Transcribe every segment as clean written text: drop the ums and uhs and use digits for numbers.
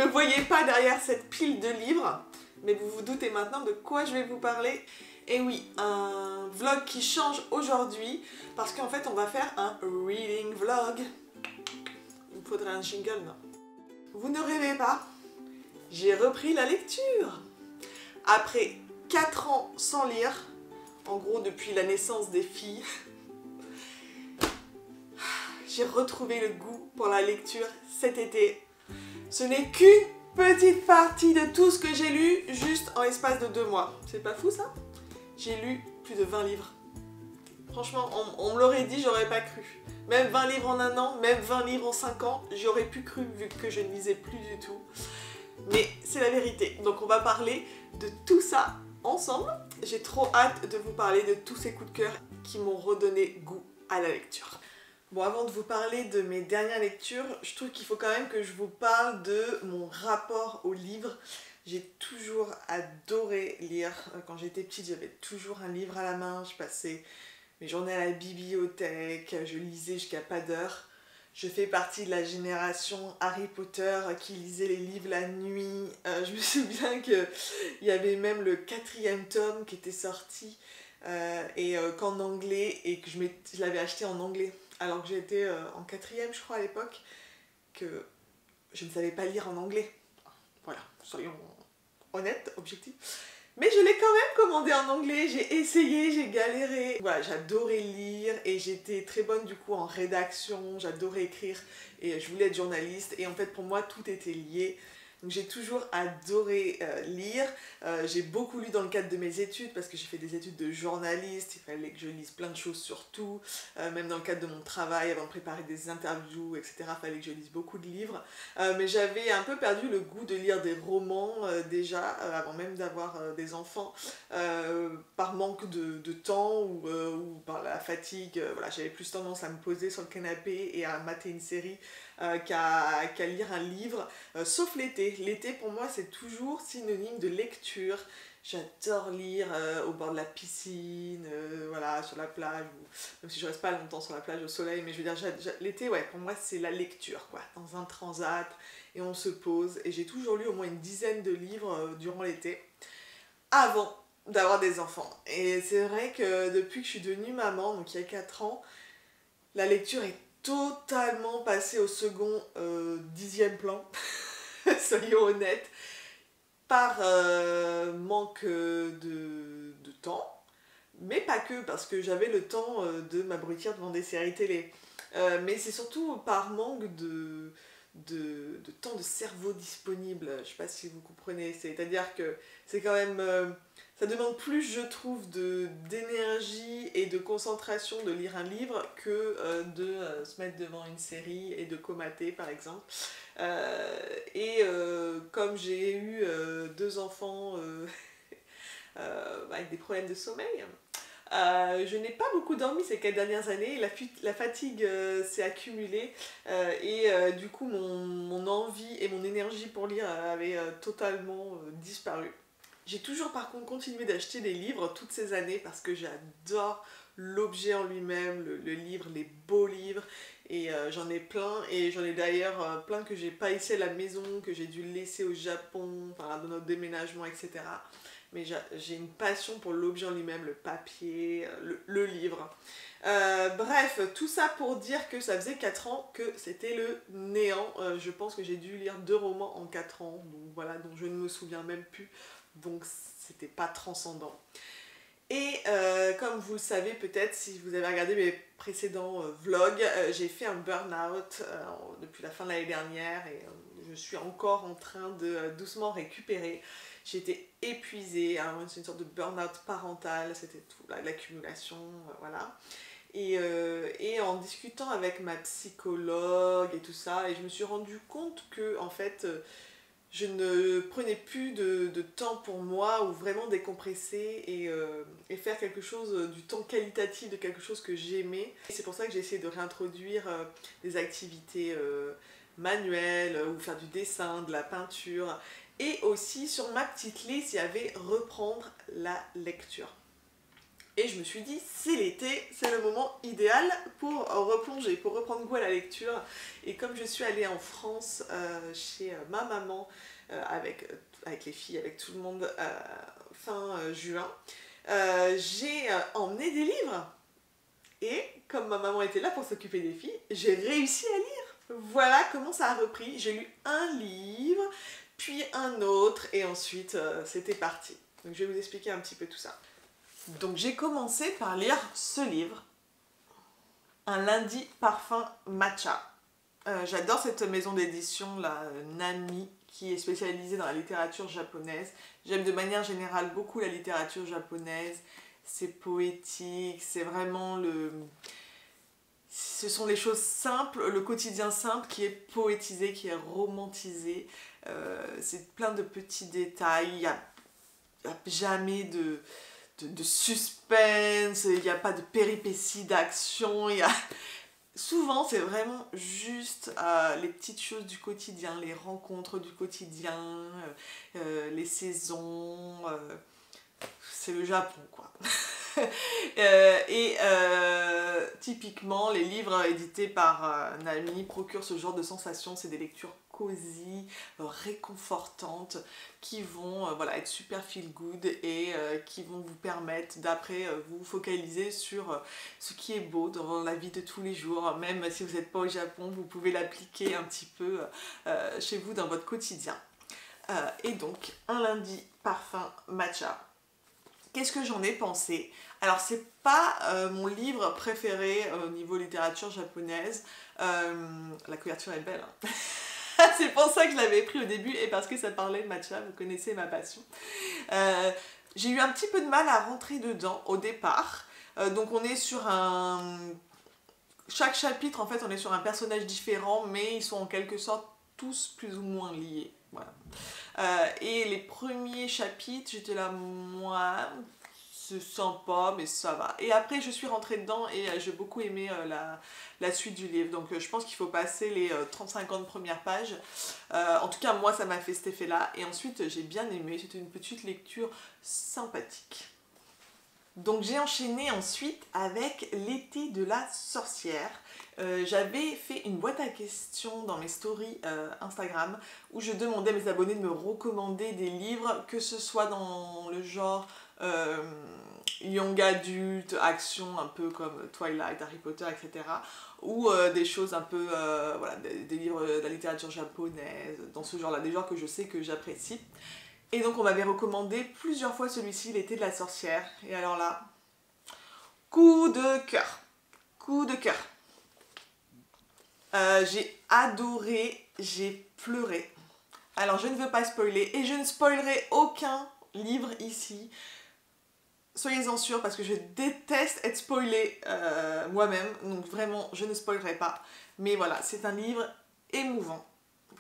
me voyez pas derrière cette pile de livres, mais vous vous doutez maintenant de quoi je vais vous parler. Et oui, un vlog qui change aujourd'hui, parce qu'en fait on va faire un reading vlog. Il me faudrait un jingle, non? Vous ne rêvez pas, j'ai repris la lecture. Après 4 ans sans lire, en gros depuis la naissance des filles, j'ai retrouvé le goût pour la lecture cet été. Ce n'est qu'une petite partie de tout ce que j'ai lu juste en l'espace de 2 mois. C'est pas fou ça? J'ai lu plus de 20 livres. Franchement, on me l'aurait dit, j'aurais pas cru. Même 20 livres en 1 an, même 20 livres en 5 ans, j'aurais pu cru vu que je ne lisais plus du tout. Mais c'est la vérité. Donc on va parler de tout ça ensemble. J'ai trop hâte de vous parler de tous ces coups de cœur qui m'ont redonné goût à la lecture. Bon, avant de vous parler de mes dernières lectures, je trouve qu'il faut quand même que je vous parle de mon rapport au livre. J'ai toujours adoré lire. Quand j'étais petite, j'avais toujours un livre à la main. Je passais mes journées à la bibliothèque, je lisais jusqu'à pas d'heure. Je fais partie de la génération Harry Potter qui lisait les livres la nuit. Je me souviens qu'il y avait même le 4e tome qui était sorti qu'en anglais et que je l'avais acheté en anglais. Alors que j'étais en 4e, je crois, à l'époque, que je ne savais pas lire en anglais. Voilà, soyons honnêtes, objectifs. Mais je l'ai quand même commandé en anglais, j'ai essayé, j'ai galéré. Voilà, j'adorais lire et j'étais très bonne du coup en rédaction, j'adorais écrire et je voulais être journaliste. Et en fait, pour moi, tout était lié. Donc j'ai toujours adoré lire. J'ai beaucoup lu dans le cadre de mes études parce que j'ai fait des études de journaliste. Il fallait que je lise plein de choses sur tout. Même dans le cadre de mon travail, avant de préparer des interviews, etc. Il fallait que je lise beaucoup de livres. Mais j'avais un peu perdu le goût de lire des romans déjà, avant même d'avoir des enfants. Par manque de temps ou par la fatigue. Voilà, j'avais plus tendance à me poser sur le canapé et à mater une série qu'à lire un livre, sauf l'été. L'été pour moi c'est toujours synonyme de lecture. J'adore lire au bord de la piscine, voilà, sur la plage, même si je reste pas longtemps sur la plage au soleil, mais je veux dire, l'été, ouais, pour moi c'est la lecture, quoi, dans un transat, et on se pose, et j'ai toujours lu au moins une dizaine de livres durant l'été, avant d'avoir des enfants. Et c'est vrai que depuis que je suis devenue maman, donc il y a 4 ans, la lecture est totalement passée au second 10e plan, soyons honnêtes, par manque de temps, mais pas que, parce que j'avais le temps de m'abrutir devant des séries télé. Mais c'est surtout par manque de temps de cerveau disponible, je sais pas si vous comprenez, c'est-à-dire que c'est quand même... ça demande plus, je trouve, d'énergie et de concentration de lire un livre que de se mettre devant une série et de comater, par exemple. Comme j'ai eu 2 enfants avec des problèmes de sommeil, je n'ai pas beaucoup dormi ces 4 dernières années, la fatigue s'est accumulée du coup mon envie et mon énergie pour lire avait totalement disparu. J'ai toujours par contre continué d'acheter des livres toutes ces années parce que j'adore l'objet en lui-même, le livre, les beaux livres, et j'en ai plein, et j'en ai d'ailleurs plein que j'ai pas ici à la maison, que j'ai dû laisser au Japon, enfin, dans notre déménagement, etc. Mais j'ai une passion pour l'objet en lui-même, le papier, le livre. Bref, tout ça pour dire que ça faisait 4 ans que c'était le néant. Je pense que j'ai dû lire 2 romans en 4 ans, donc voilà, dont je ne me souviens même plus. Donc c'était pas transcendant. Et comme vous le savez peut-être, si vous avez regardé mes précédents vlogs, j'ai fait un burn-out depuis la fin de l'année dernière et je suis encore en train de doucement récupérer. J'étais épuisée, hein, c'est une sorte de burn-out parental, c'était tout, l'accumulation, voilà. Et en discutant avec ma psychologue et tout ça, et je me suis rendu compte que en fait je ne prenais plus de temps pour moi ou vraiment décompresser et faire quelque chose, du temps qualitatif de quelque chose que j'aimais. C'est pour ça que j'ai essayé de réintroduire des activités manuelles ou faire du dessin, de la peinture. Et aussi sur ma petite liste, il y avait reprendre la lecture. Et je me suis dit, c'est l'été, c'est le moment idéal pour replonger, pour reprendre goût à la lecture. Et comme je suis allée en France chez ma maman, avec les filles, avec tout le monde, fin juin, j'ai emmené des livres. Et comme ma maman était là pour s'occuper des filles, j'ai réussi à lire. Voilà comment ça a repris. J'ai lu un livre, puis un autre, et ensuite c'était parti. Donc je vais vous expliquer un petit peu tout ça. Donc j'ai commencé par lire ce livre, Un lundi parfum matcha. J'adore cette maison d'édition, la Nami, qui est spécialisée dans la littérature japonaise. J'aime de manière générale beaucoup la littérature japonaise. C'est poétique, c'est vraiment ce sont les choses simples, le quotidien simple qui est poétisé, qui est romantisé. C'est plein de petits détails, il n'y a jamais de suspense, il n'y a pas de péripéties, d'action, souvent c'est vraiment juste les petites choses du quotidien, les rencontres du quotidien, les saisons, c'est le Japon quoi. Typiquement les livres édités par Nami procurent ce genre de sensation, c'est des lectures cosy, réconfortantes, qui vont voilà, être super feel good et qui vont vous permettre d'après vous focaliser sur ce qui est beau dans la vie de tous les jours. Même si vous n'êtes pas au Japon, vous pouvez l'appliquer un petit peu chez vous dans votre quotidien. Et donc, un lundi parfum matcha. Qu'est-ce que j'en ai pensé? Alors, c'est pas mon livre préféré au niveau littérature japonaise. La couverture est belle, hein. C'est pour ça que je l'avais pris au début et parce que ça parlait de matcha, vous connaissez ma passion. J'ai eu un petit peu de mal à rentrer dedans au départ. Donc on est sur chaque chapitre, en fait, on est sur un personnage différent, mais ils sont en quelque sorte tous plus ou moins liés. Voilà. Et les premiers chapitres, j'étais là, moi, c'est sympa, mais ça va. Et après, je suis rentrée dedans et j'ai beaucoup aimé la suite du livre. Donc, je pense qu'il faut passer les 30-50 premières pages. En tout cas, moi, ça m'a fait cet effet-là. Et ensuite, j'ai bien aimé. C'était une petite lecture sympathique. Donc j'ai enchaîné ensuite avec L'été de la sorcière. J'avais fait une boîte à questions dans mes stories Instagram où je demandais à mes abonnés de me recommander des livres, que ce soit dans le genre young adulte, action un peu comme Twilight, Harry Potter, etc. Ou des choses un peu, voilà, des livres de la littérature japonaise, dans ce genre-là, des genres que je sais que j'apprécie. Et donc on m'avait recommandé plusieurs fois celui-ci, L'été de la sorcière. Et alors là, coup de cœur. Coup de cœur. J'ai adoré, j'ai pleuré. Alors je ne veux pas spoiler et je ne spoilerai aucun livre ici. Soyez-en sûrs parce que je déteste être spoilée moi-même. Donc vraiment, je ne spoilerai pas. Mais voilà, c'est un livre émouvant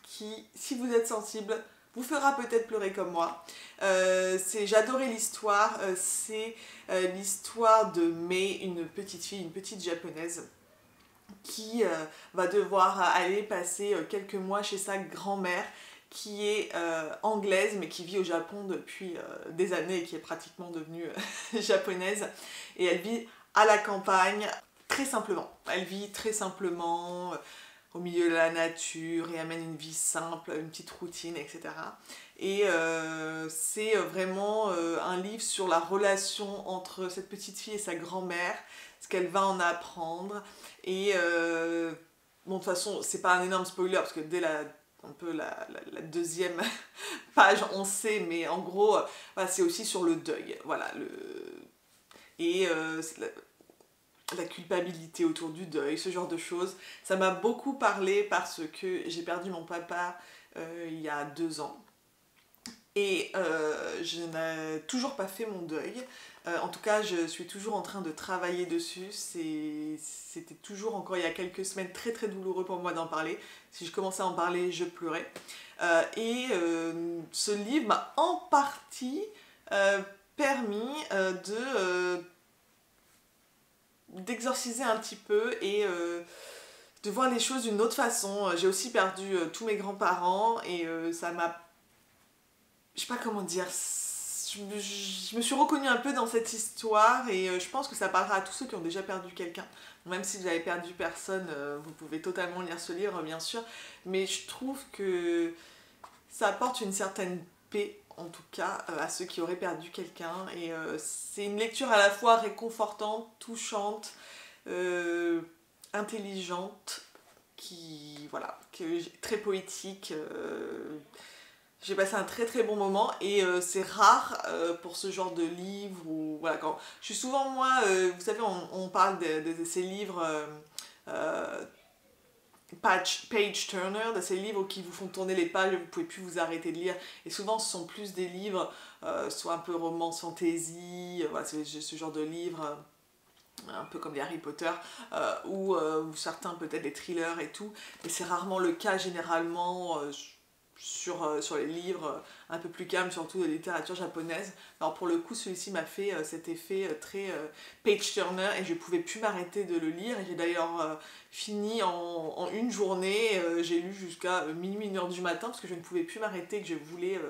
qui, si vous êtes sensible, vous fera peut-être pleurer comme moi. J'adorais l'histoire. C'est l'histoire de Mei, une petite fille, une petite japonaise qui va devoir aller passer quelques mois chez sa grand-mère qui est anglaise mais qui vit au Japon depuis des années et qui est pratiquement devenue japonaise. Et elle vit à la campagne très simplement. Elle vit très simplement au milieu de la nature et amène une vie simple, une petite routine, etc. Et c'est vraiment un livre sur la relation entre cette petite fille et sa grand-mère, ce qu'elle va en apprendre. Et bon, de toute façon, c'est pas un énorme spoiler parce que dès la deuxième page, on sait, mais en gros, voilà, c'est aussi sur le deuil. Voilà, et la culpabilité autour du deuil, ce genre de choses. Ça m'a beaucoup parlé parce que j'ai perdu mon papa il y a 2 ans. Et je n'ai toujours pas fait mon deuil. En tout cas, je suis toujours en train de travailler dessus. C'était toujours, encore il y a quelques semaines, très très douloureux pour moi d'en parler. Si je commençais à en parler, je pleurais. Ce livre m'a en partie permis d'exorciser un petit peu et de voir les choses d'une autre façon. J'ai aussi perdu tous mes grands-parents et ça m'a... Je sais pas comment dire... je me suis reconnue un peu dans cette histoire et je pense que ça parlera à tous ceux qui ont déjà perdu quelqu'un. Même si vous avez perdu personne, vous pouvez totalement lire ce livre, bien sûr. Mais je trouve que ça apporte une certaine paix, en tout cas, à ceux qui auraient perdu quelqu'un. Et c'est une lecture à la fois réconfortante, touchante, intelligente, voilà, très poétique. J'ai passé un très très bon moment et c'est rare pour ce genre de livre où, voilà, quand je suis souvent moi, vous savez, on parle de ces livres euh, page turner, de ces livres qui vous font tourner les pages et vous pouvez plus vous arrêter de lire. Et souvent ce sont plus des livres, soit un peu romance fantasy, voilà, c'est ce genre de livres. Un peu comme les Harry Potter, ou certains peut-être des thrillers et tout, mais c'est rarement le cas généralement sur les livres un peu plus calmes, surtout de littérature japonaise. Alors pour le coup, celui-ci m'a fait cet effet très page-turner et je pouvais plus m'arrêter de le lire. Et j'ai d'ailleurs fini en une journée, j'ai lu jusqu'à minuit, 1h du matin, parce que je ne pouvais plus m'arrêter, que je voulais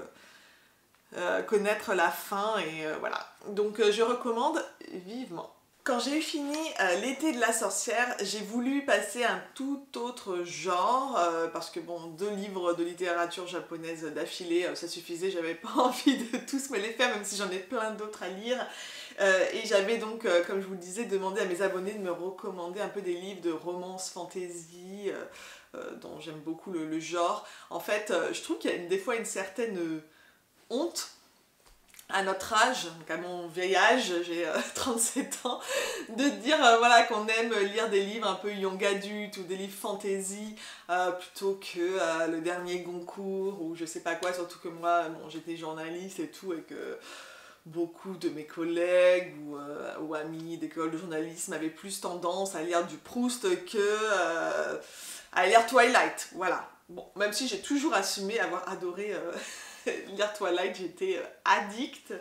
connaître la fin, et voilà. Donc je recommande vivement. Quand j'ai eu fini l'été de la sorcière, j'ai voulu passer à un tout autre genre, parce que bon, 2 livres de littérature japonaise d'affilée, ça suffisait, j'avais pas envie de tous me les faire, même si j'en ai plein d'autres à lire. Et j'avais donc, comme je vous le disais, demandé à mes abonnés de me recommander un peu des livres de romance fantasy, dont j'aime beaucoup le genre. En fait, je trouve qu'il y a des fois une certaine honte à notre âge, donc à mon vieil âge, j'ai 37 ans, de dire voilà, qu'on aime lire des livres un peu young adulte ou des livres fantasy plutôt que le dernier Goncourt ou je sais pas quoi, surtout que moi bon, j'étais journaliste et tout et que beaucoup de mes collègues ou amis d'école de journalisme avaient plus tendance à lire du Proust que à lire Twilight, voilà. Bon, même si j'ai toujours assumé avoir adoré lire Twilight, j'étais addict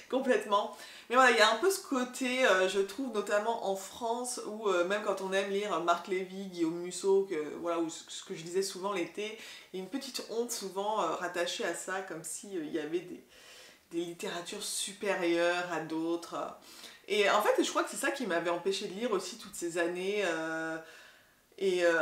complètement. Mais voilà, il y a un peu ce côté, je trouve, notamment en France, où même quand on aime lire Marc Lévy, Guillaume Musso, voilà, ou ce que je disais souvent l'été, il y a une petite honte souvent rattachée à ça, comme s'il y avait des littératures supérieures à d'autres. Et en fait, je crois que c'est ça qui m'avait empêché de lire aussi toutes ces années.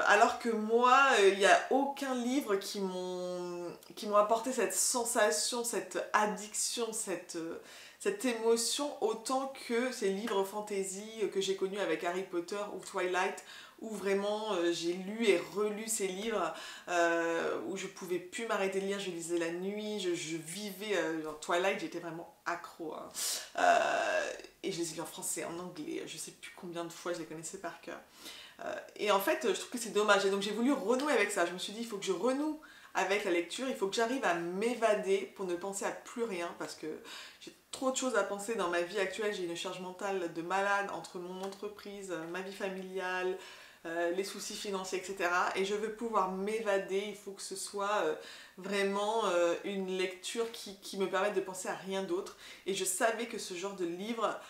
Alors que moi, il n'y a aucun livre qui m'ont apporté cette sensation, cette addiction, cette émotion, autant que ces livres fantasy que j'ai connus avec Harry Potter ou Twilight, où vraiment j'ai lu et relu ces livres, où je pouvais plus m'arrêter de lire, je lisais la nuit, je vivais dans Twilight, j'étais vraiment accro. Hein. Et je les ai lus en français, en anglais, je sais plus combien de fois je les connaissais par cœur. Et en fait, je trouve que c'est dommage. Et donc j'ai voulu renouer avec ça. Je me suis dit, il faut que je renoue avec la lecture, il faut que j'arrive à m'évader pour ne penser à plus rien, parce que j'ai trop de choses à penser dans ma vie actuelle. J'ai une charge mentale de malade entre mon entreprise, ma vie familiale, les soucis financiers, etc. Et je veux pouvoir m'évader. Il faut que ce soit vraiment une lecture qui me permette de penser à rien d'autre. Et je savais que ce genre de livre,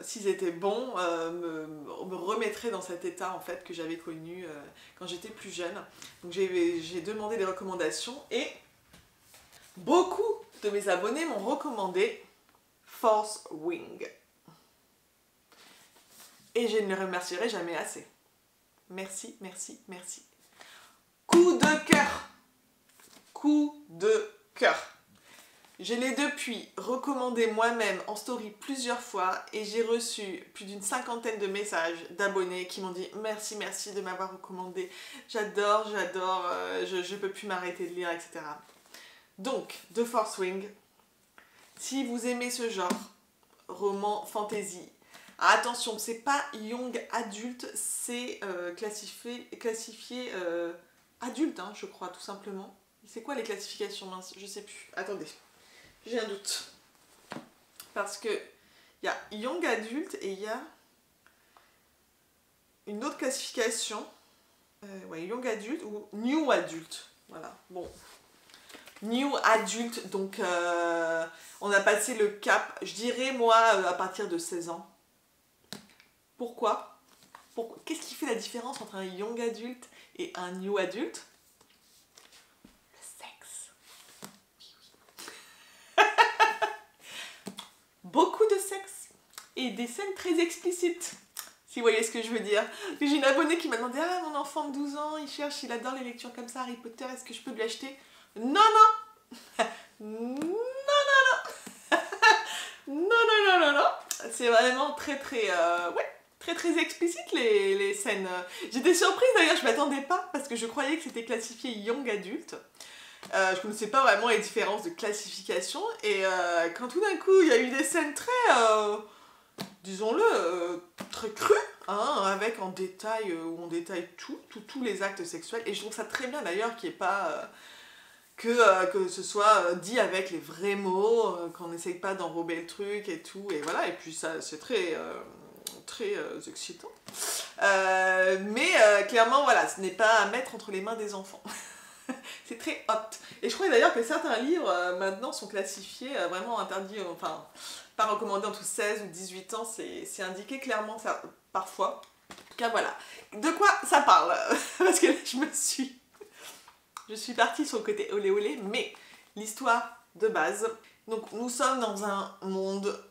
s'ils étaient bons, me remettraient dans cet état en fait que j'avais connu quand j'étais plus jeune. Donc j'ai demandé des recommandations et beaucoup de mes abonnés m'ont recommandé Fourth Wing. Et je ne les remercierai jamais assez. Merci, merci, merci. Coup de cœur. Coup de cœur. Je l'ai depuis recommandé moi-même en story plusieurs fois et j'ai reçu plus d'une 50aine de messages d'abonnés qui m'ont dit merci, merci de m'avoir recommandé. J'adore, je peux plus m'arrêter de lire, etc. Donc, The Fourth Wing, si vous aimez ce genre, roman fantasy, attention, c'est pas young adulte, c'est classifié adulte, hein, je crois, tout simplement. C'est quoi les classifications, mince, je sais plus. Attendez. J'ai un doute. Parce que il y a young adulte et il y a une autre classification. Ouais, young adulte ou new adulte. Voilà. Bon. New adulte, donc on a passé le cap, je dirais moi, à partir de 16 ans. Pourquoi? Qu'est-ce qui fait la différence entre un young adulte et un new adulte? et des scènes très explicites. Si vous voyez ce que je veux dire. J'ai une abonnée qui m'a demandé « Ah, mon enfant de 12 ans, il adore les lectures comme ça, Harry Potter, est-ce que je peux lui acheter ?» Non, non. Non, non, non, non, non, non. C'est vraiment très, très, ouais, très, très explicite les scènes. J'étais surprise d'ailleurs, je m'attendais pas parce que je croyais que c'était classifié young adulte. Je connaissais pas vraiment les différences de classification et quand tout d'un coup il y a eu des scènes très, disons-le, très crues, hein, avec en détail, où on détaille tous les actes sexuels et je trouve ça très bien d'ailleurs qu'il n'y ait pas... que ce soit dit avec les vrais mots, qu'on n'essaye pas d'enrober le truc et tout, et voilà, et puis ça c'est très, très excitant. Mais clairement, voilà, ce n'est pas à mettre entre les mains des enfants. C'est très hot. Et je crois d'ailleurs que certains livres maintenant sont classifiés vraiment interdits, enfin, pas recommandés entre 16 ou 18 ans, c'est indiqué clairement ça, parfois. En tout cas, voilà. De quoi ça parle? Parce que là, je suis partie sur le côté olé olé, mais l'histoire de base. Donc nous sommes dans un monde,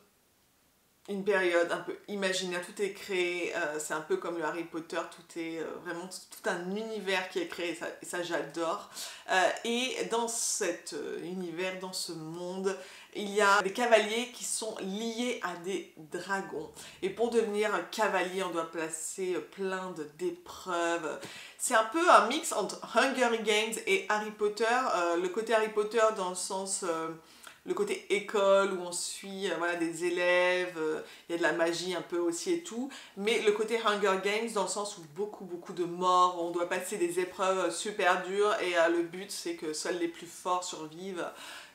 une période un peu imaginaire, tout est créé, c'est un peu comme le Harry Potter, tout est vraiment tout un univers qui est créé, et ça j'adore. Et dans cet univers, dans ce monde, il y a des cavaliers qui sont liés à des dragons. Et pour devenir cavalier, on doit passer plein d'épreuves. C'est un peu un mix entre Hunger Games et Harry Potter. Le côté Harry Potter dans le sens... le côté école où on suit voilà, des élèves, il y a de la magie un peu aussi et tout, mais le côté Hunger Games dans le sens où beaucoup de morts, on doit passer des épreuves super dures et le but c'est que seuls les plus forts survivent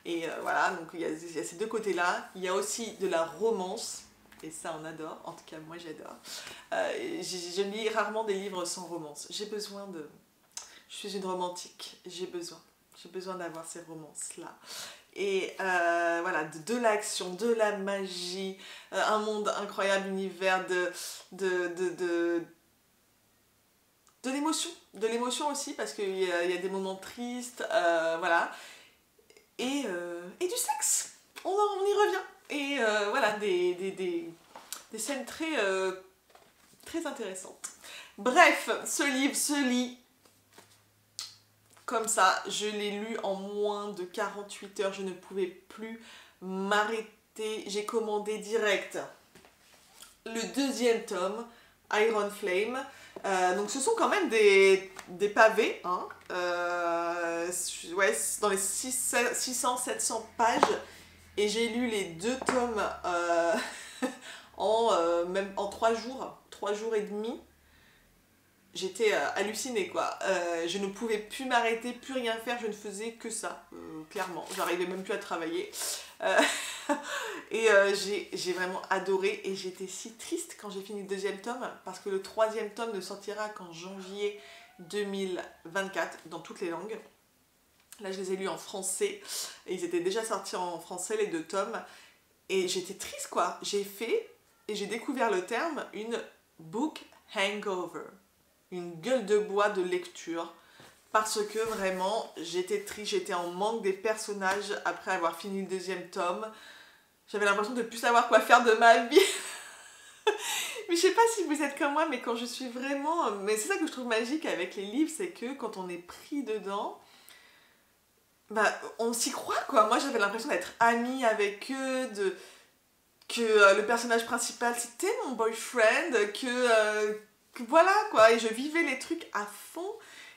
et voilà, donc il y a ces deux côtés là. Il y a aussi de la romance et ça on adore, en tout cas moi j'adore. Je lis rarement des livres sans romance, j'ai besoin de... Je suis une romantique, j'ai besoin d'avoir ces romances là. Et voilà, de l'action, de la magie, un monde incroyable, univers de l'émotion aussi, parce qu'il y a des moments tristes, voilà, et du sexe, on y revient, et voilà, des scènes très, très intéressantes. Bref, ce livre se lit comme ça, je l'ai lu en moins de 48 heures, je ne pouvais plus m'arrêter, j'ai commandé direct le deuxième tome, Iron Flame. Donc ce sont quand même des pavés, hein, ouais, dans les 600-700 pages, et j'ai lu les deux tomes même en 3 jours et demi. J'étais hallucinée quoi, je ne pouvais plus m'arrêter, plus rien faire, je ne faisais que ça, clairement, j'arrivais même plus à travailler. Et j'ai vraiment adoré et j'étais si triste quand j'ai fini le deuxième tome parce que le troisième tome ne sortira qu'en janvier 2024 dans toutes les langues. Là je les ai lus en français et ils étaient déjà sortis en français les deux tomes et j'étais triste quoi, j'ai découvert le terme une book hangover. Une gueule de bois de lecture parce que vraiment j'étais triste, j'étais en manque des personnages après avoir fini le deuxième tome. J'avais l'impression de ne plus savoir quoi faire de ma vie. Mais je sais pas si vous êtes comme moi, mais quand je suis vraiment... Mais c'est ça que je trouve magique avec les livres, c'est que quand on est pris dedans, bah, on s'y croit quoi. Moi j'avais l'impression d'être amie avec eux, que le personnage principal c'était mon boyfriend, que voilà quoi, et je vivais les trucs à fond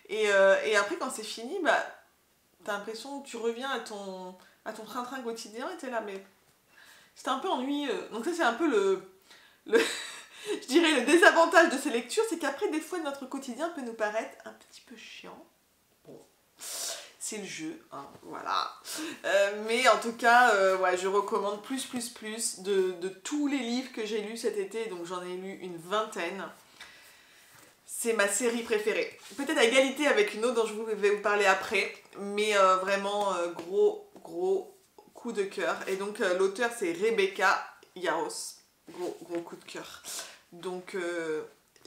et après quand c'est fini, bah t'as l'impression que tu reviens à ton train-train quotidien et t'es là, mais c'était un peu ennuyeux. Donc ça c'est un peu je dirais le désavantage de ces lectures, c'est qu'après des fois notre quotidien peut nous paraître un petit peu chiant. Bon, c'est le jeu, hein, voilà. Mais en tout cas, ouais, je recommande plus de tous les livres que j'ai lus cet été, donc j'en ai lu une vingtaine. C'est ma série préférée. Peut-être à égalité avec une autre dont je vais vous parler après, mais vraiment gros coup de cœur. Et donc l'auteur c'est Rebecca Yarros. Gros coup de cœur. Donc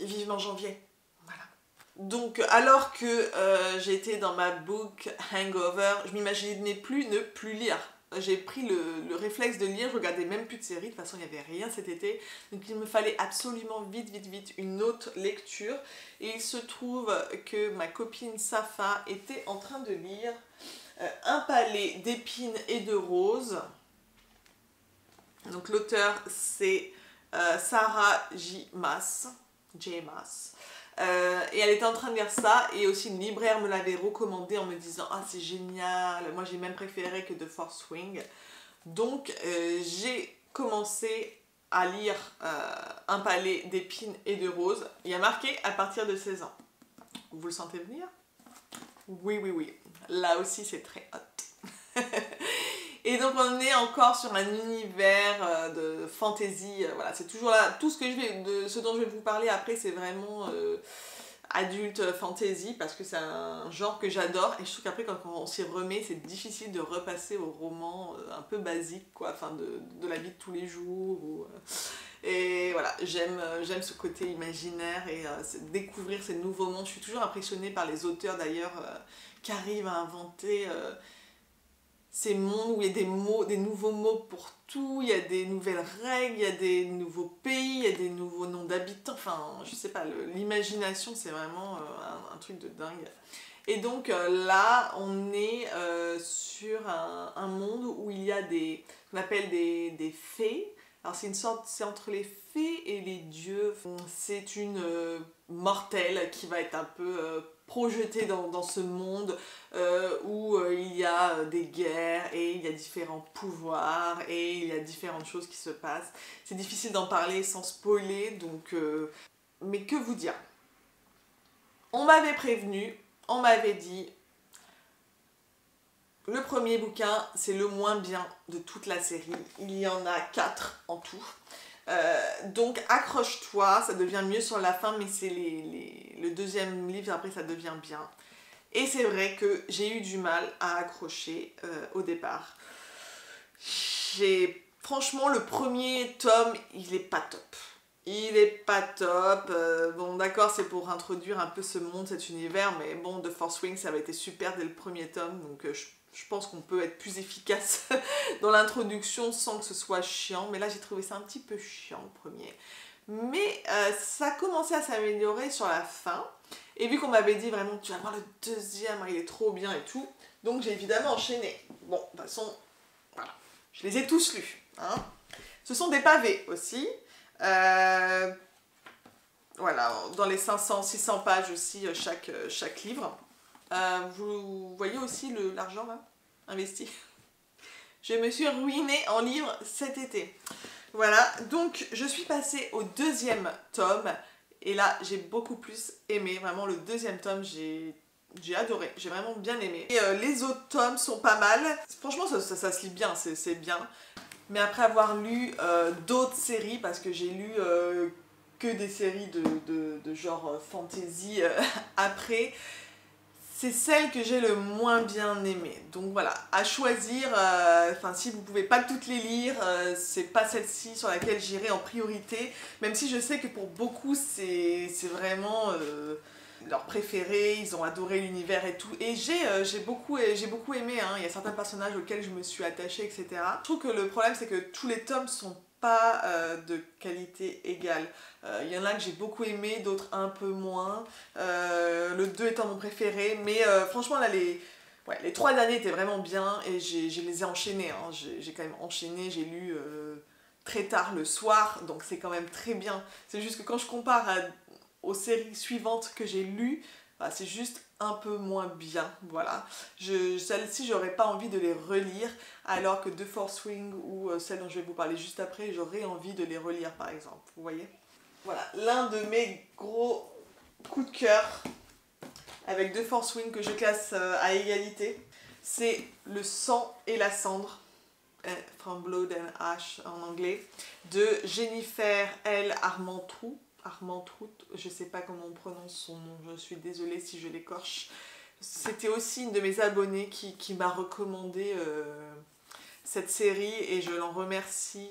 vivement janvier. Voilà. Donc alors que j'étais dans ma book hangover, je m'imaginais plus ne plus lire. j'ai pris le réflexe de lire, je regardais même plus de séries, de toute façon il n'y avait rien cet été, donc il me fallait absolument vite une autre lecture, et il se trouve que ma copine Safa était en train de lire Un palais d'épines et de roses. Donc l'auteur c'est Sarah J. Maas. Et elle était en train de lire ça, et aussi une libraire me l'avait recommandé en me disant ah c'est génial, moi j'ai même préféré que The Fourth Wing. Donc j'ai commencé à lire Un palais d'épines et de roses. Il y a marqué à partir de 16 ans. Vous le sentez venir? Oui. Là aussi c'est très hot. Et donc on est encore sur un univers de fantasy, voilà, c'est toujours là, tout ce dont je vais vous parler après c'est vraiment adulte fantasy, parce que c'est un genre que j'adore, et je trouve qu'après quand on s'y remet c'est difficile de repasser au roman un peu basique quoi, enfin de la vie de tous les jours, et voilà, j'aime ce côté imaginaire et découvrir ces nouveaux mondes. Je suis toujours impressionnée par les auteurs d'ailleurs qui arrivent à inventer ces mondes où il y a des nouveaux mots pour tout, il y a des nouvelles règles, il y a des nouveaux pays, il y a des nouveaux noms d'habitants, enfin je sais pas, l'imagination c'est vraiment un truc de dingue. Et donc là on est sur un monde où il y a qu'on appelle des fées. Alors c'est entre les fées et les dieux. C'est une mortelle qui va être un peu projetée dans ce monde où il y a des guerres et il y a différents pouvoirs et il y a différentes choses qui se passent. C'est difficile d'en parler sans spoiler, donc mais que vous dire? On m'avait prévenu, on m'avait dit le premier bouquin, c'est le moins bien de toute la série. Il y en a 4 en tout. Donc accroche-toi, ça devient mieux sur la fin, mais c'est le deuxième livre, après ça devient bien. Et c'est vrai que j'ai eu du mal à accrocher au départ. Franchement, le premier tome, il est pas top. Il est pas top. Bon, d'accord, c'est pour introduire un peu ce monde, cet univers, mais bon, The Fourth Wing, ça avait été super dès le premier tome, donc je pense qu'on peut être plus efficace dans l'introduction sans que ce soit chiant. Mais là, j'ai trouvé ça un petit peu chiant, le premier. Mais ça a commencé à s'améliorer sur la fin. Et vu qu'on m'avait dit vraiment, tu vas voir le deuxième, hein, il est trop bien et tout. Donc j'ai évidemment enchaîné. Bon, de toute façon, voilà. Je les ai tous lus. Hein. Ce sont des pavés aussi. Voilà, dans les 500-600 pages aussi, chaque livre. Vous voyez aussi l'argent là, investi. Je me suis ruinée en livres cet été. Voilà, donc je suis passée au deuxième tome. Et là, j'ai beaucoup plus aimé. Vraiment, le deuxième tome, j'ai adoré. J'ai vraiment bien aimé. Et les autres tomes sont pas mal. Franchement, ça se lit bien, c'est bien. Mais après avoir lu d'autres séries, parce que j'ai lu que des séries de genre fantasy après, c'est celle que j'ai le moins bien aimée. Donc voilà, à choisir, si vous pouvez pas toutes les lire, c'est pas celle-ci sur laquelle j'irai en priorité, même si je sais que pour beaucoup c'est vraiment leur préféré, ils ont adoré l'univers et tout, et j'ai beaucoup aimé, hein. Il y a certains personnages auxquels je me suis attachée, etc. Je trouve que le problème c'est que tous les tomes sont pas de qualité égale. Il y en a que j'ai beaucoup aimé, d'autres un peu moins. Le 2 étant mon préféré, mais franchement là les 3 derniers étaient vraiment bien et je les ai enchaînés. Hein. J'ai quand même enchaîné, j'ai lu très tard le soir, donc c'est quand même très bien. C'est juste que quand je compare aux séries suivantes que j'ai lues, bah, c'est juste un peu moins bien, voilà. Celles-ci, j'aurais pas envie de les relire, alors que The Fourth Wing ou celle dont je vais vous parler juste après, j'aurais envie de les relire par exemple, vous voyez. Voilà, l'un de mes gros coups de cœur avec The Fourth Wing que je classe à égalité, c'est Le sang et la cendre, From Blood and Ash en anglais, de Jennifer L. Armentrout, je sais pas comment on prononce son nom, je suis désolée si je l'écorche. C'était aussi une de mes abonnées qui m'a recommandé cette série et je l'en remercie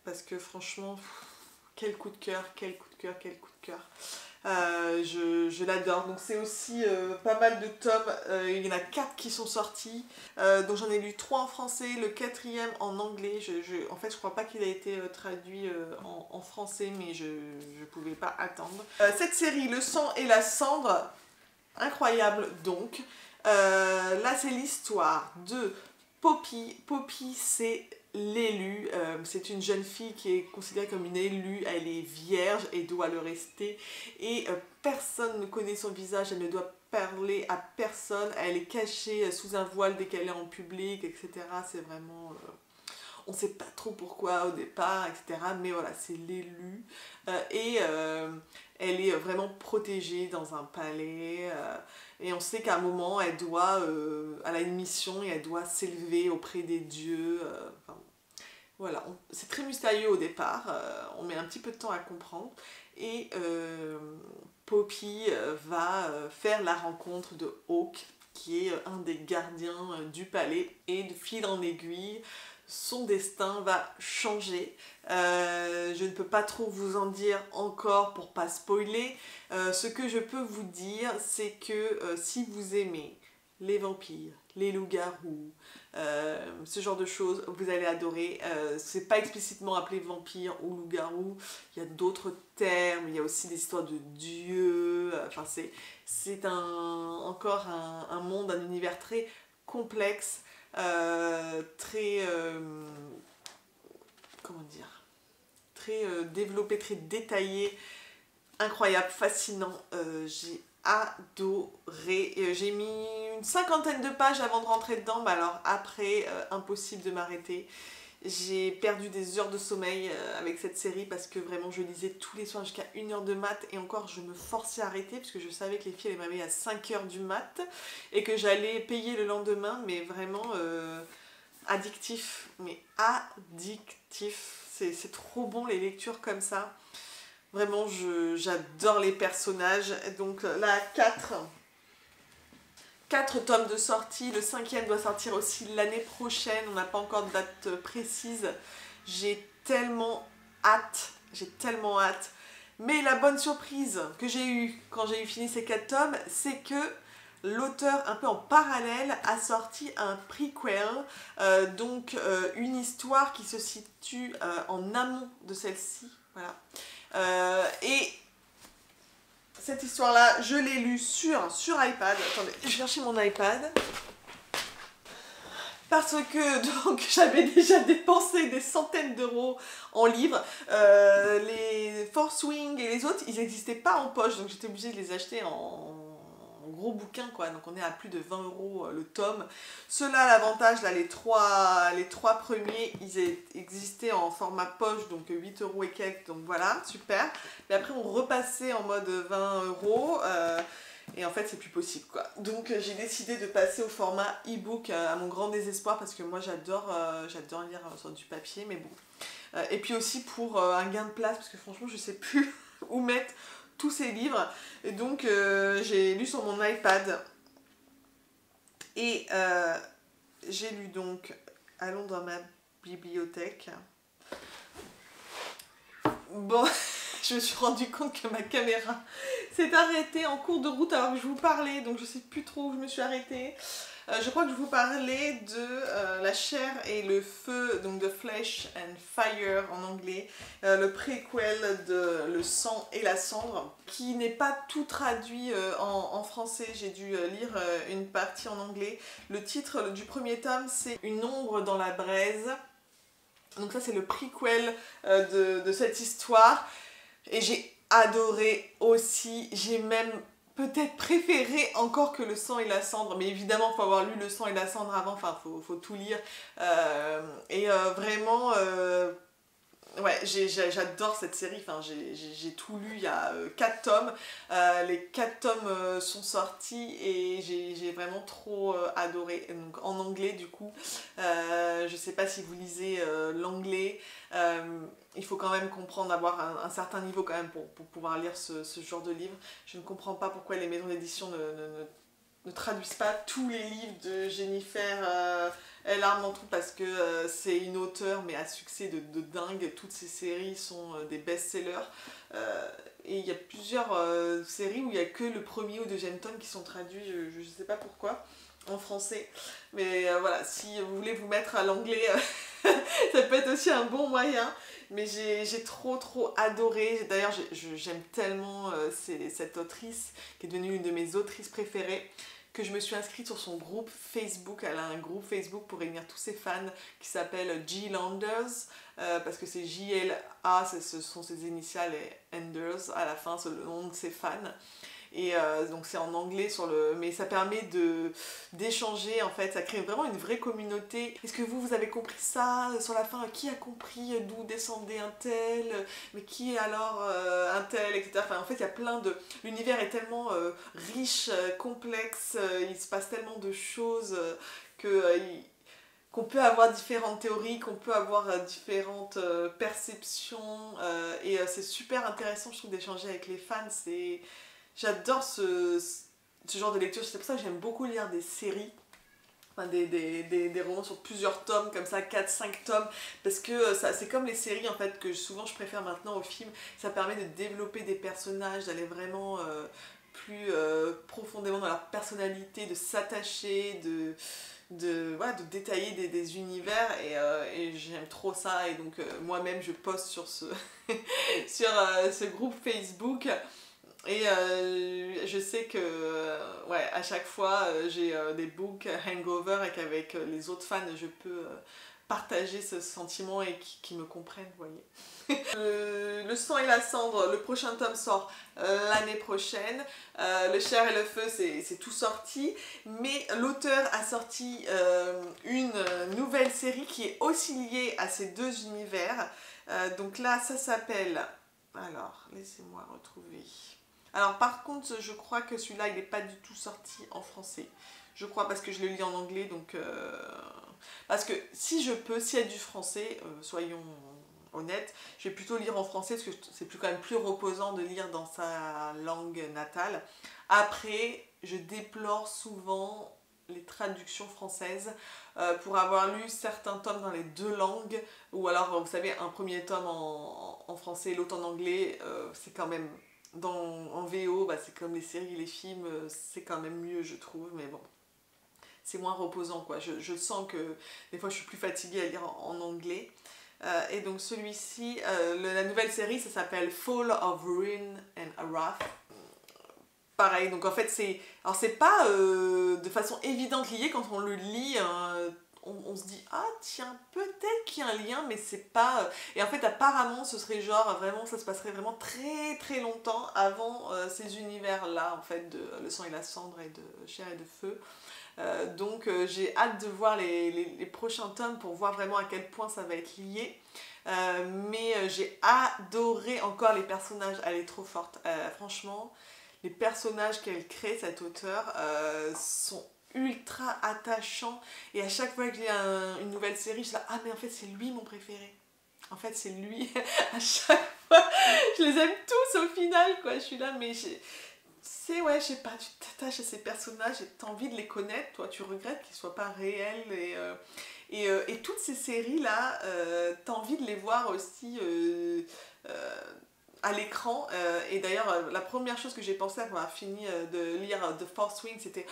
parce que franchement, quel coup de cœur, quel coup de cœur, quel coup de cœur. Je l'adore. Donc c'est aussi pas mal de tomes. Il y en a 4 qui sont sortis. Donc j'en ai lu 3 en français, le 4e en anglais. En fait, je crois pas qu'il a été traduit en français, mais je pouvais pas attendre. Cette série, Le sang et la cendre, incroyable donc. Là, c'est l'histoire de Poppy. Poppy, c'est l'élu. C'est une jeune fille qui est considérée comme une élue. Elle est vierge et doit le rester. Et personne ne connaît son visage. Elle ne doit parler à personne. Elle est cachée sous un voile dès qu'elle est en public, etc. C'est vraiment... on ne sait pas trop pourquoi au départ, etc. Mais voilà, c'est l'élu. Elle est vraiment protégée dans un palais. Et on sait qu'à un moment, elle a une mission et elle doit s'élever auprès des dieux. Enfin, voilà, c'est très mystérieux au départ. On met un petit peu de temps à comprendre. Et Poppy va faire la rencontre de Hawk, qui est un des gardiens du palais. Et de fil en aiguille, son destin va changer. Je ne peux pas trop vous en dire encore pour pas spoiler. Ce que je peux vous dire, c'est que si vous aimez les vampires, les loups-garous, ce genre de choses, vous allez adorer. C'est pas explicitement appelé vampire ou loup-garou, il y a d'autres termes, il y a aussi des histoires de dieux. Enfin, c'est encore un monde, un univers très complexe. Très comment dire, très développé, très détaillé, incroyable, fascinant. J'ai adoré. J'ai mis une 50aine de pages avant de rentrer dedans, mais alors après, impossible de m'arrêter. J'ai perdu des heures de sommeil avec cette série parce que vraiment je lisais tous les soirs jusqu'à 1h de mat, et encore je me forçais à arrêter parce que je savais que les filles allaient me réveiller à 5h du mat et que j'allais payer le lendemain, mais vraiment addictif, mais addictif. C'est trop bon les lectures comme ça. Vraiment, j'adore les personnages. Donc là, 4 tomes de sortie. Le 5e doit sortir aussi l'année prochaine. On n'a pas encore de date précise. J'ai tellement hâte. J'ai tellement hâte. Mais la bonne surprise que j'ai eue quand j'ai fini ces 4 tomes, c'est que l'auteur, un peu en parallèle, a sorti un prequel, donc une histoire qui se situe en amont de celle-ci. Voilà. Et cette histoire-là, je l'ai lue sur iPad. Attendez, je vais chercher mon iPad. Parce que donc j'avais déjà dépensé des centaines d'euros en livres. Les Force Wing et les autres, ils n'existaient pas en poche, donc j'étais obligée de les acheter en gros bouquin, quoi. Donc on est à plus de 20 euros le tome. Ceux-là, l'avantage, là, les trois premiers, ils existaient en format poche, donc 8 euros et quelques, donc voilà, super. Mais après on repassait en mode 20 euros. Et en fait, c'est plus possible, quoi. Donc, j'ai décidé de passer au format e-book à mon grand désespoir, parce que moi, j'adore lire sur du papier, mais bon. Et puis aussi pour un gain de place, parce que franchement, je sais plus où mettre tous ces livres. Et donc, j'ai lu sur mon iPad. Et j'ai lu donc, allons dans ma bibliothèque. Bon... Je me suis rendu compte que ma caméra s'est arrêtée en cours de route alors que je vous parlais, donc je sais plus trop où je me suis arrêtée. Je crois que je vous parlais de La chair et le feu, donc de Flesh and Fire en anglais, le préquel de Le sang et la cendre, qui n'est pas tout traduit en français. J'ai dû lire une partie en anglais. Le titre du premier tome, c'est Une ombre dans la braise. Donc ça, c'est le préquel de cette histoire. Et j'ai adoré aussi, j'ai même peut-être préféré encore que Le sang et la cendre, mais évidemment il faut avoir lu Le sang et la cendre avant, enfin faut tout lire. Vraiment, ouais, j'adore cette série, enfin, j'ai tout lu, il y a 4 tomes, les 4 tomes sont sortis et j'ai vraiment trop adoré. Donc en anglais du coup, je sais pas si vous lisez l'anglais, il faut quand même comprendre, avoir un certain niveau quand même pour pouvoir lire ce genre de livre. Je ne comprends pas pourquoi les maisons d'édition ne traduisent pas tous les livres de Jennifer L. Armentrout, parce que c'est une auteure mais à succès de dingue. Toutes ses séries sont des best-sellers. et il y a plusieurs séries où il n'y a que le premier ou deuxième tome qui sont traduits, je ne sais pas pourquoi, en français. Mais voilà, si vous voulez vous mettre à l'anglais, ça peut être aussi un bon moyen. Mais j'ai trop adoré. D'ailleurs, j'aime tellement cette autrice, qui est devenue une de mes autrices préférées, que je me suis inscrite sur son groupe Facebook. Elle a un groupe Facebook pour réunir tous ses fans qui s'appelle G-Landers, parce que c'est J-L-A, ce sont ses initiales, et Anders à la fin, c'est le nom de ses fans. Et donc c'est en anglais mais ça permet d'échanger en fait, ça crée vraiment une vraie communauté. Est-ce que vous avez compris ça sur la fin? Qui a compris d'où descendait un tel? Mais qui est alors un tel, etc. Enfin en fait il y a plein de... L'univers est tellement riche, complexe, il se passe tellement de choses qu'on peut avoir différentes théories, qu'on peut avoir différentes perceptions, et c'est super intéressant je trouve d'échanger avec les fans. J'adore ce genre de lecture, c'est pour ça que j'aime beaucoup lire des séries, enfin des romans sur plusieurs tomes, comme ça, 4-5 tomes, parce que c'est comme les séries en fait, que souvent je préfère maintenant aux films, ça permet de développer des personnages, d'aller vraiment plus profondément dans leur personnalité, de s'attacher, de détailler des univers, et j'aime trop ça, et donc moi-même je poste sur sur ce groupe Facebook. Et je sais que ouais, à chaque fois j'ai des book hangover et qu'avec les autres fans je peux partager ce sentiment et qui me comprennent, vous voyez. Le sang et la cendre, le prochain tome sort l'année prochaine. Le chair et le feu, c'est tout sorti. Mais l'auteur a sorti une nouvelle série qui est aussi liée à ces deux univers. Donc là, ça s'appelle... Alors, laissez-moi retrouver... Alors par contre, je crois que celui-là, il n'est pas du tout sorti en français. Je crois parce que je le lis en anglais, donc... Parce que si je peux, s'il y a du français, soyons honnêtes, je vais plutôt lire en français parce que c'est quand même plus reposant de lire dans sa langue natale. Après, je déplore souvent les traductions françaises pour avoir lu certains tomes dans les deux langues, ou alors, vous savez, un premier tome en français et l'autre en anglais, c'est quand même... en VO, c'est comme les séries, les films, c'est quand même mieux je trouve, mais bon, c'est moins reposant quoi. Je sens que des fois je suis plus fatiguée à lire en anglais. Et donc celui-ci, la nouvelle série, ça s'appelle Fall of Ruin and Wrath. Pareil, donc en fait alors c'est pas de façon évidente lié quand on le lit. On se dit, ah tiens, peut-être qu'il y a un lien, mais c'est pas... Et en fait, apparemment, ce serait genre, vraiment, ça se passerait vraiment très longtemps avant ces univers-là, en fait, de Le sang et la cendre et de Chair et de feu. Donc, j'ai hâte de voir les prochains tomes pour voir vraiment à quel point ça va être lié. Mais j'ai adoré encore les personnages, elle est trop forte. Franchement, les personnages qu'elle crée, cette auteure, sont ultra attachant, et à chaque fois que j'ai une nouvelle série, je suis là, ah mais en fait c'est lui mon préféré, en fait c'est lui. À chaque fois je les aime tous au final quoi, je suis là, mais ouais, je sais pas, tu t'attaches à ces personnages et t'as envie de les connaître, toi tu regrettes qu'ils soient pas réels, et toutes ces séries là, t'as envie de les voir aussi à l'écran, et d'ailleurs la première chose que j'ai pensé après avoir fini de lire The Fourth Wing, c'était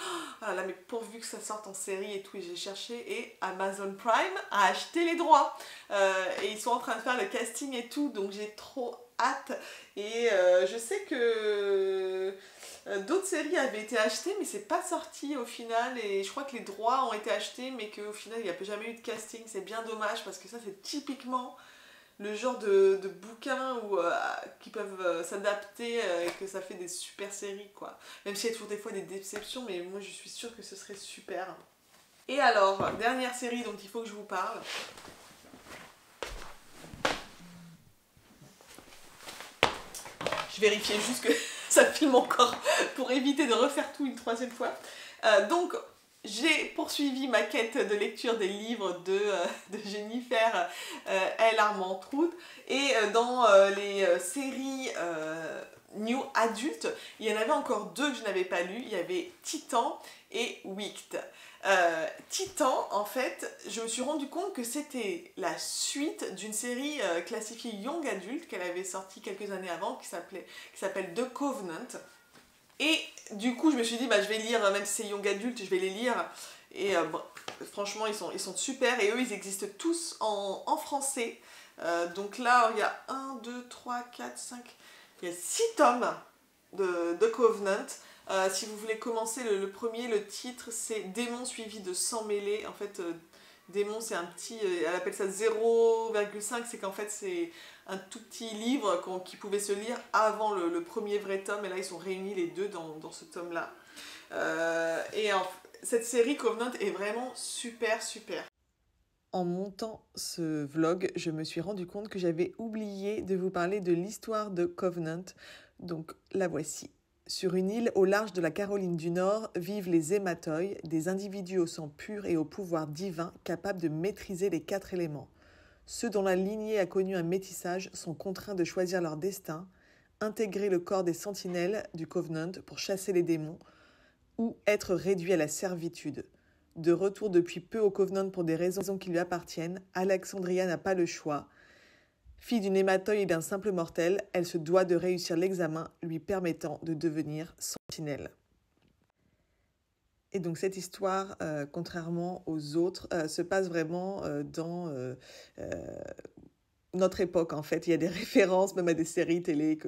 oh là là, mais pourvu que ça sorte en série et tout, et j'ai cherché, et Amazon Prime a acheté les droits, et ils sont en train de faire le casting et tout, donc j'ai trop hâte. Et je sais que d'autres séries avaient été achetées mais c'est pas sorti au final, et je crois que les droits ont été achetés mais qu'au final il n'y a jamais eu de casting. C'est bien dommage parce que ça c'est typiquement le genre de bouquins qui peuvent s'adapter et que ça fait des super séries quoi. Même s'il y a toujours des fois des déceptions, mais moi je suis sûre que ce serait super. Et alors, dernière série dont il faut que je vous parle. Je vérifiais juste que ça filme encore pour éviter de refaire tout une troisième fois. Donc, j'ai poursuivi ma quête de lecture des livres de Jennifer L. Armentrout, et dans les séries New Adult. Il y en avait encore deux que je n'avais pas lus. Il y avait Titan et Wicked. Titan, en fait, je me suis rendu compte que c'était la suite d'une série classifiée Young Adult qu'elle avait sortie quelques années avant, qui s'appelle The Covenant. Et du coup, je me suis dit, bah, je vais lire, même si c'est Young Adult, je vais les lire. Et bon, franchement, ils sont super. Et eux, ils existent tous en français. Donc là, il y a 1, 2, 3, 4, 5... Il y a 6 tomes de Covenant. Si vous voulez commencer le premier, le titre, c'est Démon suivi de sang mêlé. En fait, Démon, c'est un petit... elle appelle ça 0,5. C'est qu'en fait, c'est un tout petit livre qui pouvait se lire avant le premier vrai tome. Et là, ils sont réunis les deux dans ce tome-là. Cette série Covenant est vraiment super, super. En montant ce vlog, je me suis rendu compte que j'avais oublié de vous parler de l'histoire de Covenant. Donc la voici. Sur une île au large de la Caroline du Nord vivent les hématoi, des individus au sang pur et au pouvoir divin capables de maîtriser les 4 éléments. Ceux dont la lignée a connu un métissage sont contraints de choisir leur destin, intégrer le corps des sentinelles du Covenant pour chasser les démons ou être réduits à la servitude. De retour depuis peu au Covenant pour des raisons qui lui appartiennent, Alexandria n'a pas le choix. Fille d'une hématoi et d'un simple mortel, elle se doit de réussir l'examen lui permettant de devenir sentinelle. Et donc cette histoire, contrairement aux autres, se passe vraiment dans notre époque en fait. Il y a des références même à des séries télé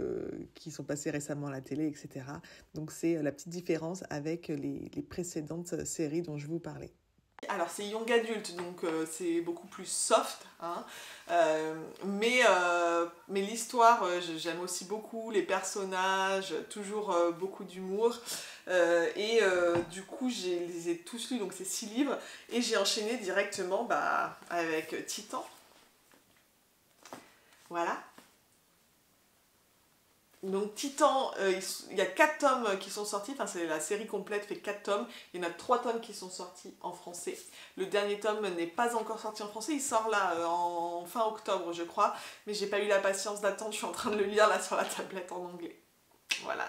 qui sont passées récemment à la télé, etc. Donc c'est la petite différence avec les précédentes séries dont je vous parlais. Alors c'est Young Adult, donc c'est beaucoup plus soft, hein. Mais l'histoire, j'aime aussi beaucoup, les personnages, toujours beaucoup d'humour. Du coup, je les ai tous lus, donc c'est 6 livres, et j'ai enchaîné directement avec Titan. Voilà. Donc Titan, il y a 4 tomes qui sont sortis, enfin c'est la série complète fait 4 tomes, il y en a 3 tomes qui sont sortis en français. Le dernier tome n'est pas encore sorti en français, il sort là en fin octobre je crois, mais j'ai pas eu la patience d'attendre, je suis en train de le lire là sur la tablette en anglais. Voilà,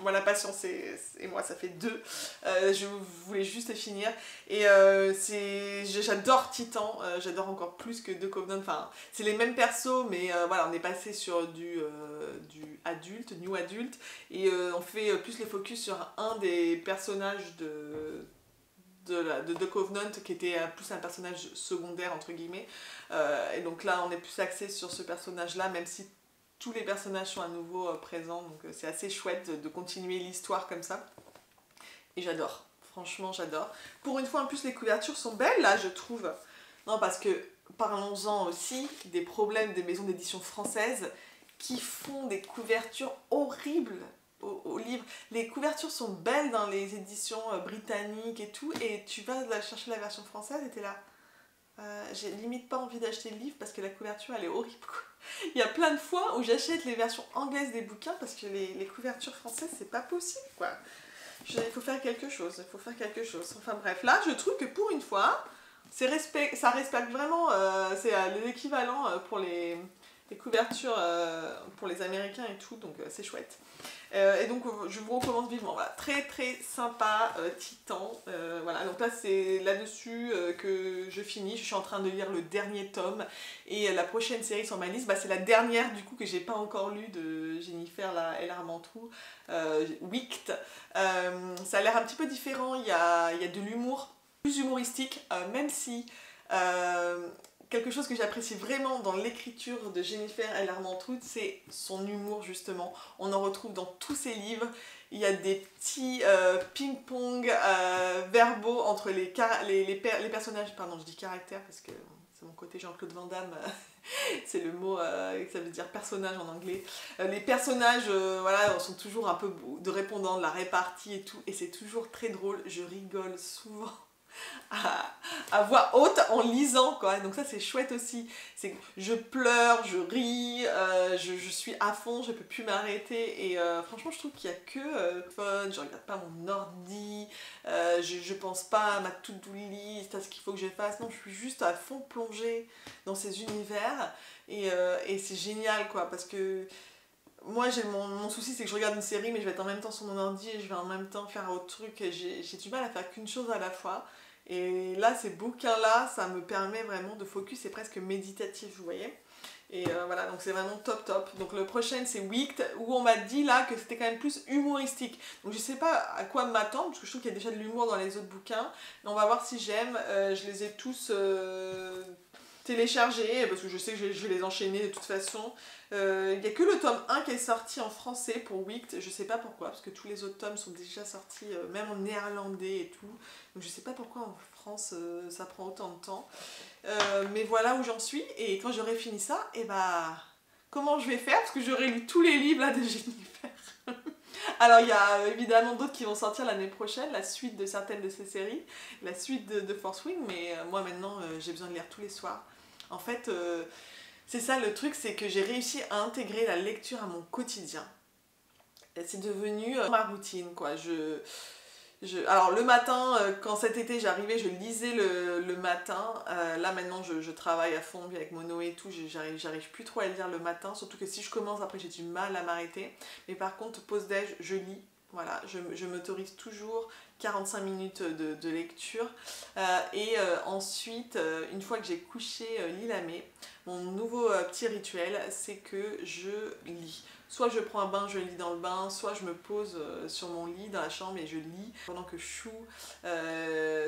moi la patience et moi ça fait 2. Je voulais juste finir. Et j'adore Titan, j'adore encore plus que The Covenant. Enfin, c'est les mêmes persos, mais voilà, on est passé sur du adulte, new adulte. Et on fait plus le focus sur un des personnages de The Covenant qui était plus un personnage secondaire entre guillemets. Et donc là, on est plus axé sur ce personnage-là, même si tous les personnages sont à nouveau présents, donc c'est assez chouette de continuer l'histoire comme ça. Et j'adore, franchement j'adore. Pour une fois en plus les couvertures sont belles là je trouve. Non parce que parlons-en aussi des problèmes des maisons d'édition françaises qui font des couvertures horribles aux livres. Les couvertures sont belles dans les éditions britanniques et tout, et tu vas chercher la version française et t'es là. J'ai limite pas envie d'acheter le livre parce que la couverture elle est horrible quoi. Il y a plein de fois où j'achète les versions anglaises des bouquins parce que les couvertures françaises c'est pas possible quoi. Il faut faire quelque chose, Enfin bref, là je trouve que pour une fois ça respecte vraiment, c'est l'équivalent pour les couvertures pour les Américains et tout, donc c'est chouette. Et donc je vous recommande vivement, voilà, très très sympa, Titan, voilà, donc là c'est là-dessus que je finis, je suis en train de lire le dernier tome, et la prochaine série sur ma liste, c'est la dernière du coup que j'ai pas encore lue de Jennifer L. Armentrout, Wicked. Ça a l'air un petit peu différent, il y a de l'humour, plus humoristique, même si quelque chose que j'apprécie vraiment dans l'écriture de Jennifer L. Armentrout, c'est son humour justement. On en retrouve dans tous ses livres. Il y a des petits ping-pong verbaux entre les personnages. Pardon, je dis caractère parce que c'est mon côté Jean-Claude Van Damme. C'est le mot que ça veut dire personnage en anglais. Les personnages voilà, sont toujours un peu de répondants, de la répartie et tout. Et c'est toujours très drôle. Je rigole souvent. À voix haute en lisant quoi, donc ça c'est chouette aussi, c'est que je pleure, je ris, je suis à fond, je peux plus m'arrêter, et franchement je trouve qu'il y a que fun, je regarde pas mon ordi, je pense pas à ma to-do list, à ce qu'il faut que je fasse, non je suis juste à fond plongée dans ces univers, et c'est génial quoi, parce que moi j'ai mon souci c'est que je regarde une série mais je vais être en même temps sur mon ordi et je vais en même temps faire autre truc. J'ai du mal à faire qu'une chose à la fois. Et là, ces bouquins-là, ça me permet vraiment de focus, c'est presque méditatif, vous voyez. Et voilà, donc c'est vraiment top top. Donc le prochain c'est Wicked, où on m'a dit là que c'était quand même plus humoristique. Donc je sais pas à quoi m'attendre, parce que je trouve qu'il y a déjà de l'humour dans les autres bouquins. Mais on va voir si j'aime. Je les ai tous téléchargés, parce que je sais que je vais les enchaîner de toute façon. Il n'y a que le tome 1 qui est sorti en français pour Wicked, je sais pas pourquoi, parce que tous les autres tomes sont déjà sortis, même en néerlandais et tout. Donc je sais pas pourquoi en France ça prend autant de temps. Mais voilà où j'en suis, et quand j'aurai fini ça, et bah comment je vais faire, parce que j'aurai lu tous les livres là de Jennifer. Alors il y a évidemment d'autres qui vont sortir l'année prochaine, la suite de certaines de ces séries, la suite de Fourth Wing, mais moi maintenant j'ai besoin de lire tous les soirs. En fait, c'est ça le truc, c'est que j'ai réussi à intégrer la lecture à mon quotidien. C'est devenu ma routine, quoi. Alors le matin, quand cet été j'arrivais, je lisais le matin. Là maintenant je travaille à fond avec Mono et tout, j'arrive plus trop à lire le matin, surtout que si je commence après j'ai du mal à m'arrêter. Mais par contre pause déj, je lis. Voilà, je m'autorise toujours 45 minutes de lecture. Ensuite, une fois que j'ai couché Lilamé, mon nouveau petit rituel, c'est que je lis. Soit je prends un bain, je lis dans le bain, soit je me pose sur mon lit dans la chambre et je lis pendant que Chou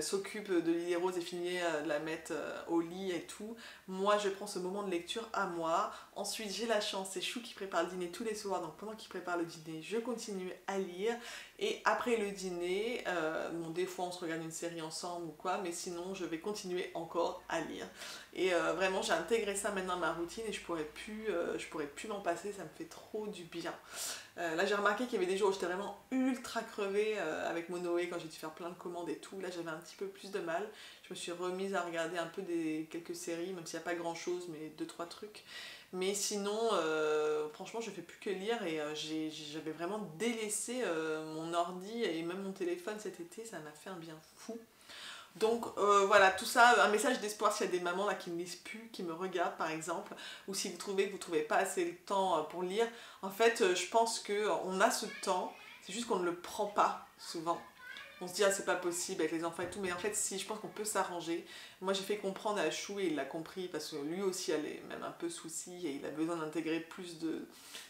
s'occupe de Lily Rose et finit de la mettre au lit et tout. Moi, je prends ce moment de lecture à moi. Ensuite, j'ai la chance, c'est Chou qui prépare le dîner tous les soirs, donc pendant qu'il prépare le dîner, je continue à lire. Et après le dîner, bon, des fois on se regarde une série ensemble ou quoi, mais sinon je vais continuer encore à lire. Et vraiment, j'ai intégré ça maintenant à ma routine et je pourrais plus m'en passer, ça me fait trop du bien. Là, j'ai remarqué qu'il y avait des jours où j'étais vraiment ultra crevée avec Monoé quand j'ai dû faire plein de commandes et tout. Là, j'avais un petit peu plus de mal. Je me suis remise à regarder un peu quelques séries, même s'il n'y a pas grand chose, mais 2-3 trucs. Mais sinon, franchement, je fais plus que lire et j'avais vraiment délaissé mon ordi et même mon téléphone cet été, ça m'a fait un bien fou. Donc voilà, tout ça, un message d'espoir s'il y a des mamans là qui ne lisent plus, qui me regardent par exemple, ou si vous trouvez que vous ne trouvez pas assez le temps pour lire. En fait, je pense qu'on a ce temps, c'est juste qu'on ne le prend pas souvent. On se dit ah c'est pas possible avec les enfants et tout, mais en fait si, je pense qu'on peut s'arranger. Moi j'ai fait comprendre à Chou et il l'a compris parce que lui aussi a même un peu soucis et il a besoin d'intégrer plus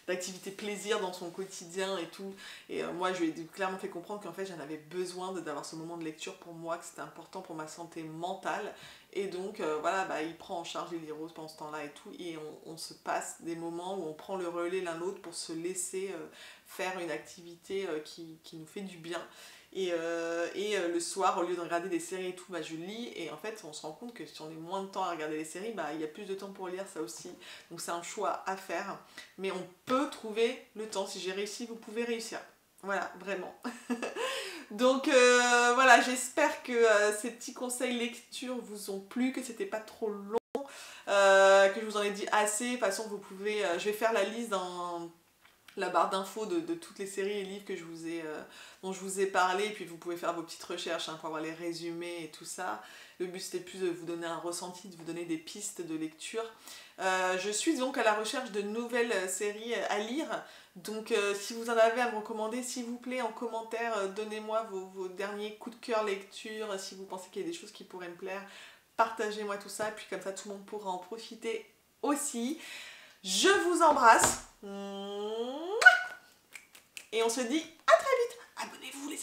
d'activités plaisir dans son quotidien et tout. Et moi je lui ai clairement fait comprendre qu'en fait j'en avais besoin d'avoir ce moment de lecture pour moi, que c'était important pour ma santé mentale. Et donc voilà, bah, il prend en charge Lily Rose pendant ce temps-là et tout, et on se passe des moments où on prend le relais l'un l'autre pour se laisser faire une activité qui nous fait du bien. Et le soir, au lieu de regarder des séries et tout, bah, je lis. Et en fait, on se rend compte que si on a moins de temps à regarder les séries, bah, il y a plus de temps pour lire, ça aussi. Donc c'est un choix à faire. Mais on peut trouver le temps. Si j'ai réussi, vous pouvez réussir. Voilà, vraiment. Donc voilà, j'espère que ces petits conseils lecture vous ont plu, que c'était pas trop long, que je vous en ai dit assez. De toute façon, vous pouvez... je vais faire la liste dans la barre d'infos de toutes les séries et livres que dont je vous ai parlé, et puis vous pouvez faire vos petites recherches pour avoir les résumés et tout ça. Le but c'était plus de vous donner un ressenti, de vous donner des pistes de lecture. Je suis donc à la recherche de nouvelles séries à lire, donc si vous en avez à me recommander, s'il vous plaît en commentaire, donnez-moi vos derniers coups de cœur lecture, si vous pensez qu'il y a des choses qui pourraient me plaire, partagez-moi tout ça, puis comme ça tout le monde pourra en profiter aussi. Je vous embrasse. Et on se dit à très vite. Abonnez-vous les